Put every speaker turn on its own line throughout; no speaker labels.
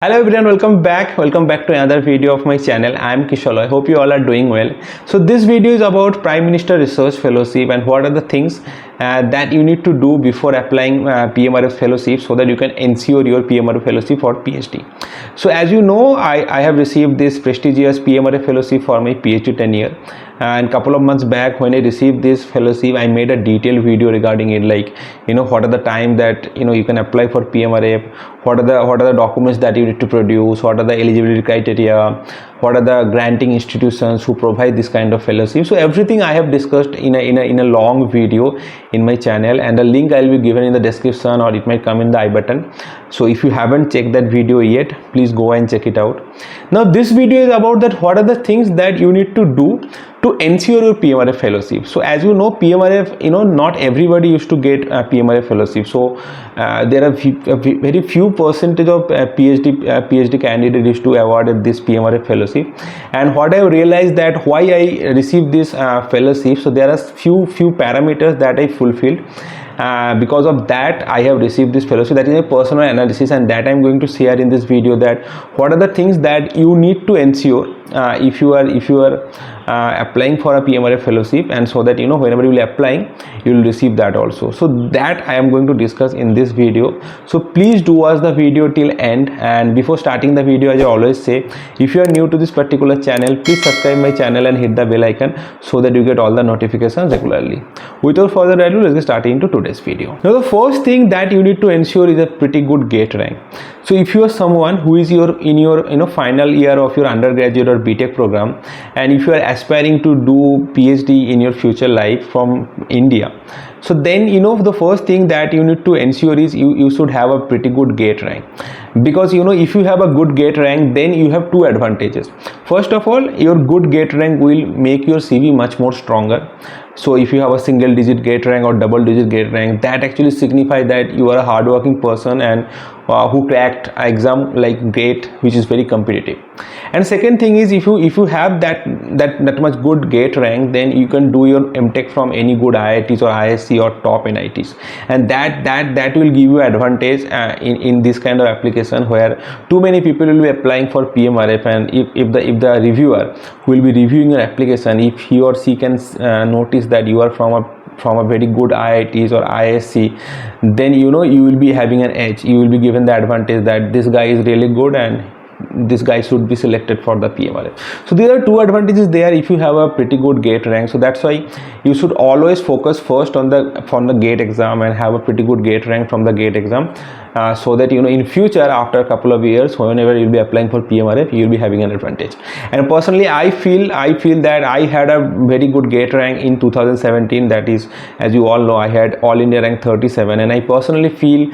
Hello everyone, welcome back to another video of my channel. I am Kishore. I hope you all are doing well. So this video is about Prime Minister Research Fellowship and what are the things that you need to do before applying PMRF Fellowship so that you can ensure your PMRF Fellowship for PhD. So as you know, I have received this prestigious PMRF Fellowship for my PhD tenure, and couple of months back when I received this fellowship, I made a detailed video regarding it, like what are the time that you can apply for PMRF, what are the documents that you need to produce, what are the eligibility criteria, what are the granting institutions who provide this kind of fellowship. So everything I have discussed in a long video in my channel, and the link I will be given in the description, or it might come in the I button. So if you haven't checked that video yet, please go and check it out. Now this video is about that what are the things that you need to do to ensure your PMRF fellowship. So as you know, PMRF, not everybody used to get a PMRF fellowship. So there are very few percentage of PhD candidate used to awarded this PMRF fellowship. And what I realized that why I received this fellowship, so there are few parameters that I fulfilled. Because of that I have received this fellowship. That is a personal analysis, and that I'm going to share in this video, that what are the things that you need to ensure if you are applying for a PMRF fellowship, and so that whenever you will applying, you will receive that also. So that I am going to discuss in this video. So please do watch the video till end. And before starting the video, as I always say, if you are new to this particular channel, please subscribe my channel and hit the bell icon so that you get all the notifications regularly. Without further ado, let's get started into today's video. Now the first thing that you need to ensure is a pretty good GATE rank. So if you are someone who is in your final year of your undergraduate or BTech program, and if you are aspiring to do PhD in your future life from India, so then the first thing that you need to ensure is you should have a pretty good GATE rank. Because if you have a good GATE rank, then you have two advantages. First of all, your good GATE rank will make your CV much more stronger. So if you have a single digit GATE rank or double digit GATE rank, that actually signifies that you are a hardworking person and who cracked an exam like GATE, which is very competitive. And second thing is, if you have that much good GATE rank, then you can do your mtech from any good IITs or ISC or top NITs, and that will give you advantage in this kind of application where too many people will be applying for PMRF. And if the reviewer who will be reviewing your application, if he or she can notice that you are from a very good IITs or ISC, then you will be having an edge. You will be given the advantage that this guy is really good and this guy should be selected for the PMRF. So there are two advantages there if you have a pretty good GATE rank. So that's why you should always focus first on the GATE exam and have a pretty good GATE rank from the GATE exam, so that in future, after a couple of years, whenever you'll be applying for PMRF, you'll be having an advantage. And personally, I feel that I had a very good GATE rank in 2017. That is, as you all know, I had All India rank 37, and I personally feel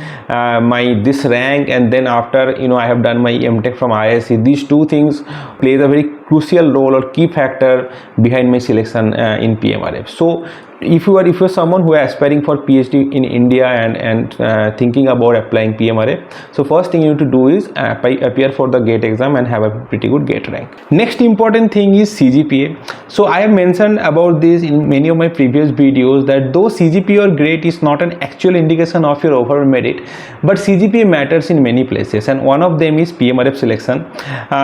this rank, and then after I have done my mtech from ISC, these two things plays a very crucial role or key factor behind my selection in PMRF. So if you're someone who is aspiring for PhD in India and thinking about applying PMRF, so first thing you need to do is appear for the GATE exam and have a pretty good GATE rank. Next important thing is CGPA. So I have mentioned about this in many of my previous videos, that though CGPA or grade is not an actual indication of your overall merit, but CGPA matters in many places, and one of them is PMRF selection.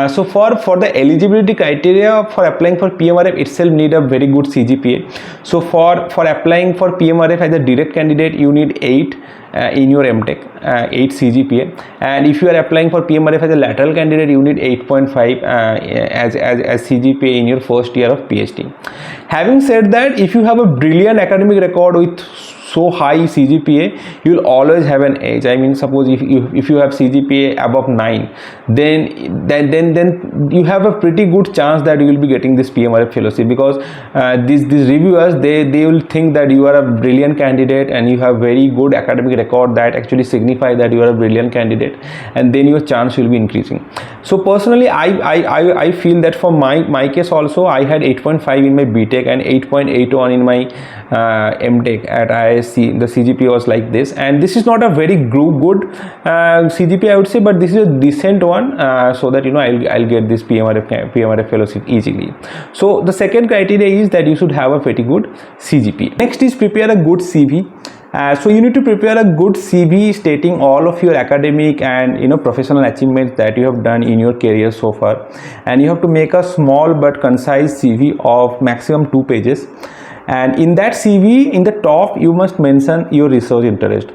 So for the eligibility criteria for applying for PMRF itself need a very good CGPA. So for applying for PMRF as a direct candidate, you need 8 in your mtech, 8 CGPA, and if you are applying for PMRF as a lateral candidate, you need 8.5 as CGPA in your first year of PhD. Having said that, if you have a brilliant academic record with so high CGPA, you will always have an edge. I mean, suppose if you have CGPA above 9, then you have a pretty good chance that you will be getting this PMRF fellowship, because these reviewers, they will think that you are a brilliant candidate and you have very good academic record that actually signify that you are a brilliant candidate, and then your chance will be increasing. So personally, I feel that for my case also, I had 8.5 in my BTech and 8.81 in my mtech at ISC. The CGPA was like this, and this is not a very good CGPA, I would say, but this is a decent one, so that I'll get this PMRF fellowship easily. So the second criteria is that you should have a pretty good CGPA. Next is prepare a good CV. So you need to prepare a good CV stating all of your academic and professional achievements that you have done in your career so far, and you have to make a small but concise CV of maximum 2 pages. And in that CV, in the top, you must mention your research interest,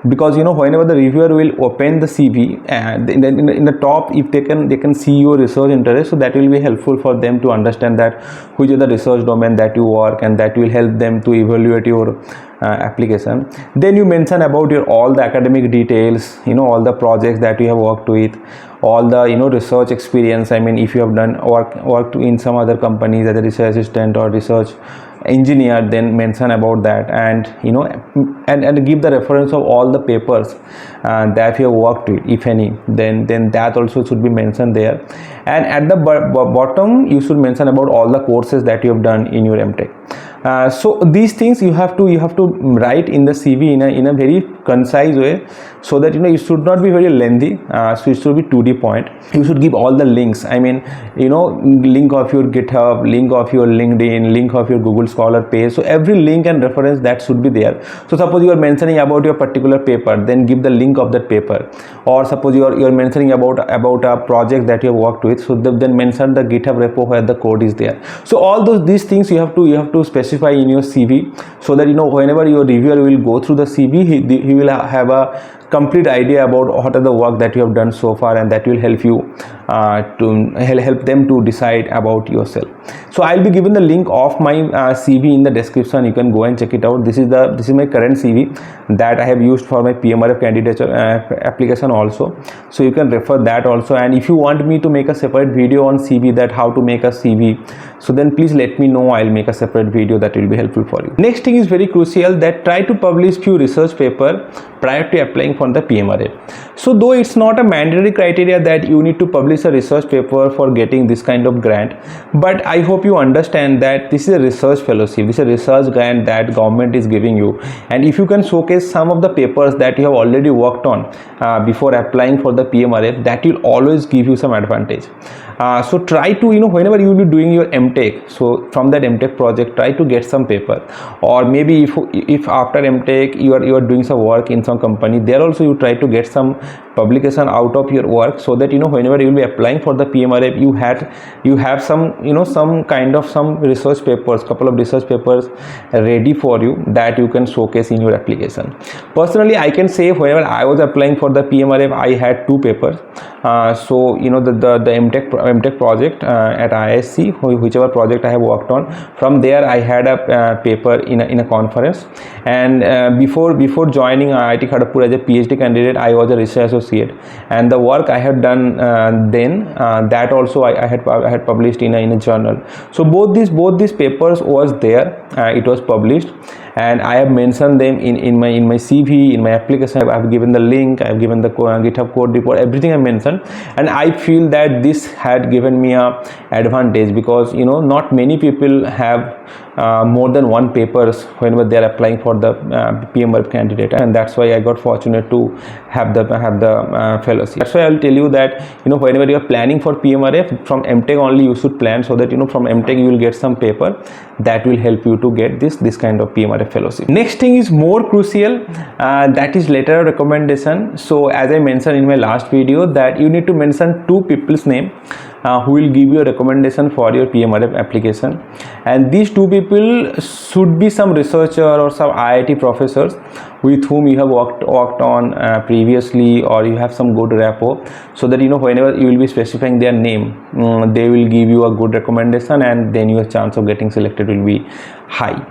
because whenever the reviewer will open the CV, and in the top, if they can see your research interest, so that will be helpful for them to understand that which is the research domain that you work, and that will help them to evaluate your application. Then you mention about your all the academic details, all the projects that you have worked with, all the research experience. I mean, if you have done worked in some other companies as a research assistant or research engineer, then mention about that, and and give the reference of all the papers that you have worked with, if any. Then that also should be mentioned there. And at the bottom, you should mention about all the courses that you have done in your mtech. So these things you have to write in the CV in a very concise way, so that it should not be very lengthy. So it should be to the point. You should give all the links. I mean, link of your GitHub, link of your LinkedIn, link of your Google Scholar page. So every link and reference that should be there. So suppose you are mentioning about your particular paper, then give the link of that paper. Or suppose you are mentioning about a project that you have worked with, so then mention the GitHub repo where the code is there. So all these things you have to specify in your CV, so that whenever your reviewer will go through the CV, he will have a complete idea about what are the work that you have done so far, and that will help you to help them to decide about yourself. So I'll be given the link of my CV in the description. You can go and check it out. This is my current CV that I have used for my PMRF candidature application also. So you can refer that also. And if you want me to make a separate video on CV, that how to make a CV, so then please let me know. I'll make a separate video that will be helpful for you. Next thing is very crucial, that try to publish few research paper prior to applying for the PMRF. So though it's not a mandatory criteria that you need to publish a research paper for getting this kind of grant, but I hope you understand that this is a research fellowship, this is a research grant that government is giving you, and if you can showcase some of the papers that you have already worked on before applying for the PMRF, that will always give you some advantage. So try to, whenever you will be doing your mtech, so from that mtech project, try to get some paper. Or maybe if after mtech you are doing some work in some company, there also you try to get some publication out of your work, so that whenever you will be applying for the PMRF, you have some some kind of some research papers, couple of research papers ready for you, that you can showcase in your application. Personally, I can say whenever I was applying for the PMRF, I had 2 papers. So the mtech project at ISC, whichever project I have worked on, from there I had a paper in a conference. And before joining IIT Kharagpur as a PhD candidate, I was a research associate, and the work I had done then, that also I had published in a journal. So both these papers was there, it was published, and I have mentioned them in my CV, in my application. I have given the link, I have given the GitHub code report, everything I mentioned. And I feel that this had given me a advantage, because not many people have more than 1 papers whenever they are applying for the PMRF candidate, and that's why I got fortunate to have the fellowship. That's why I'll tell you that whenever you are planning for PMRF, from mtech only you should plan, so that from mtech you will get some paper that will help you to get this kind of PMRF fellowship. Next thing is more crucial, that is letter of recommendation. So as I mentioned in my last video, that you need to mention 2 people's name who will give you a recommendation for your PMRF application, and these 2 people should be some researcher or some IIT professors with whom you have worked on previously, or you have some good rapport, so that whenever you will be specifying their name, they will give you a good recommendation, and then your chance of getting selected will be high.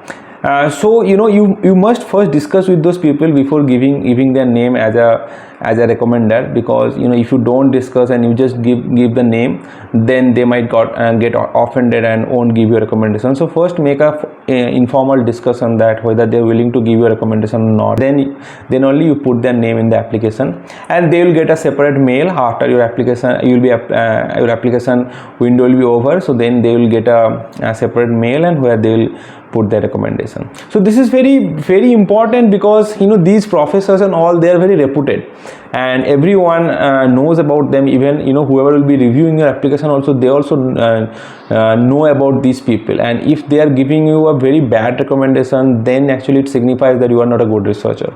So you must first discuss with those people before giving their name as a recommender, because if you don't discuss and you just give the name, then they might get offended and won't give you a recommendation. So first make a informal discussion that whether they're willing to give you a recommendation or not, then only you put their name in the application, and they will get a separate mail after your application. Your application window will be over, so then they will get a separate mail, and where they will put their recommendation. So this is very, very important, because these professors and all, they are very reputed. and everyone knows about them. Even whoever will be reviewing your application also, they also know about these people, and if they are giving you a very bad recommendation, then actually it signifies that you are not a good researcher,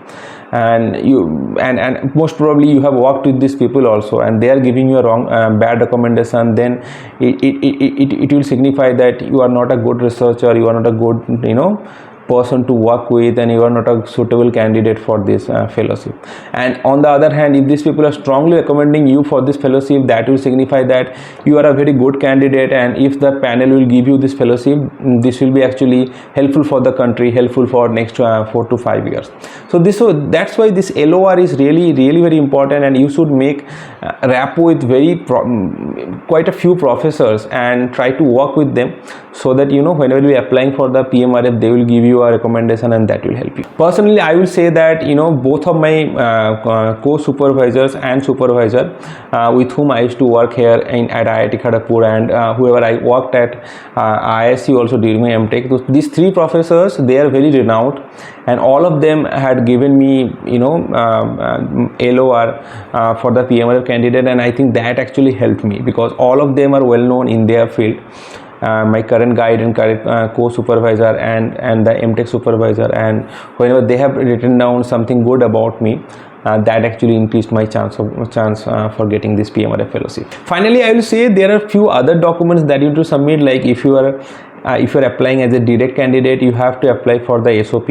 and most probably you have worked with these people also, and they are giving you a wrong bad recommendation, then it will signify that you are not a good researcher, you are not a good person to work with, and you are not a suitable candidate for this fellowship. And on the other hand, if these people are strongly recommending you for this fellowship, that will signify that you are a very good candidate, and if the panel will give you this fellowship, this will be actually helpful for the country, helpful for next 4 to 5 years. So that's why this LOR is really very important, and you should make rapport with quite a few professors and try to work with them, so that whenever you are applying for the PMRF, they will give you a recommendation, and that will help you. Personally, I will say that both of my co-supervisors and supervisor with whom I used to work here at IIT Kharagpur, and whoever I worked at ISC also during my mtech, so these 3 professors, they are very renowned, and all of them had given me LOR for the PMRF candidate, and I think that actually helped me, because all of them are well known in their field. My current guide and current co-supervisor and the mtech supervisor, and whenever they have written down something good about me, that actually increased my chance for getting this PMRF fellowship. Finally, I will say there are few other documents that you need to submit, like if you are applying as a direct candidate, you have to apply for the SOP,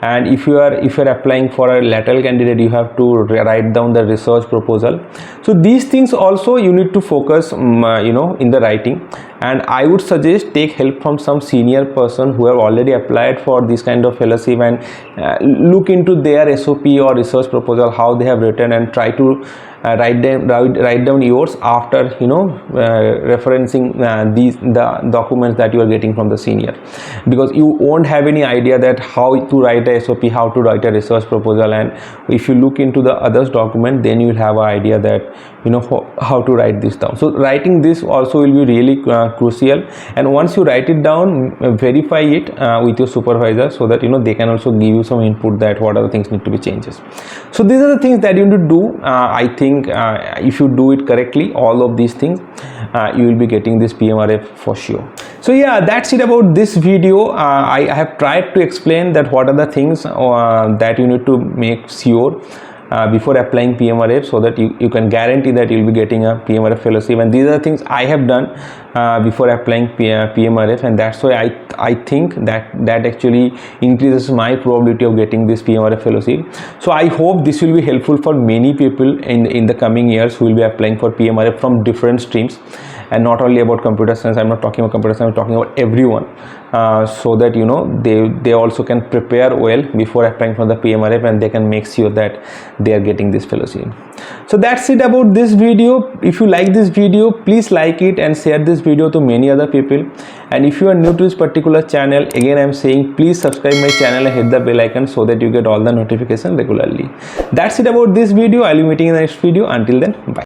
and if you are applying for a lateral candidate, you have to write down the research proposal. So these things also you need to focus in the writing, and I would suggest take help from some senior person who have already applied for this kind of fellowship, and look into their SOP or research proposal, how they have written, and try to write down yours after referencing the documents that you are getting from the senior, because you won't have any idea that how to write a SOP, how to write a research proposal, and if you look into the others document, then you will have an idea that how to write this down. So writing this also will be really crucial, and once you write it down, verify it with your supervisor, so that they can also give you some input that what other things need to be changes. So these are the things that you need to do. I think if you do it correctly, all of these things, you will be getting this PMRF for sure. So yeah, that's it about this video. I have tried to explain that what are the things that you need to make sure before applying PMRF, so that you can guarantee that you will be getting a PMRF fellowship, and these are the things I have done before applying PMRF, and that's why I think that actually increases my probability of getting this PMRF fellowship. So I hope this will be helpful for many people in the coming years who will be applying for PMRF from different streams, and not only about computer science. I'm not talking about computer science, I'm talking about everyone, so that they also can prepare well before applying for the PMRF, and they can make sure that they are getting this fellowship. So that's it about this video. If you like this video, please like it and share this video to many other people. And if you are new to this particular channel, again I'm saying please subscribe my channel and hit the bell icon, so that you get all the notifications regularly. That's it about this video. I'll be meeting in the next video. Until then, bye.